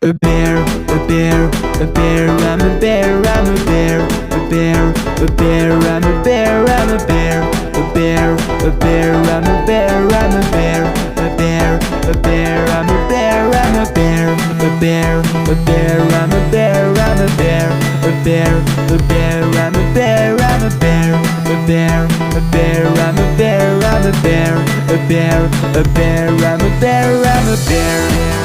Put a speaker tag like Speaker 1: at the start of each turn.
Speaker 1: A bear, a bear, a bear, I'm a bear, I'm a bear. A bear, a bear, I'm a bear, I'm a bear. A bear, a bear, I'm a bear, I'm a bear. A bear, a bear, I'm a bear, I'm a bear. A bear, a bear, I'm a bear, I'm a bear. A bear, a bear, I'm a bear, I'm a bear. A bear, a bear, I'm a bear, I'm a bear. A bear, a bear, I'm a bear, I'm a bear.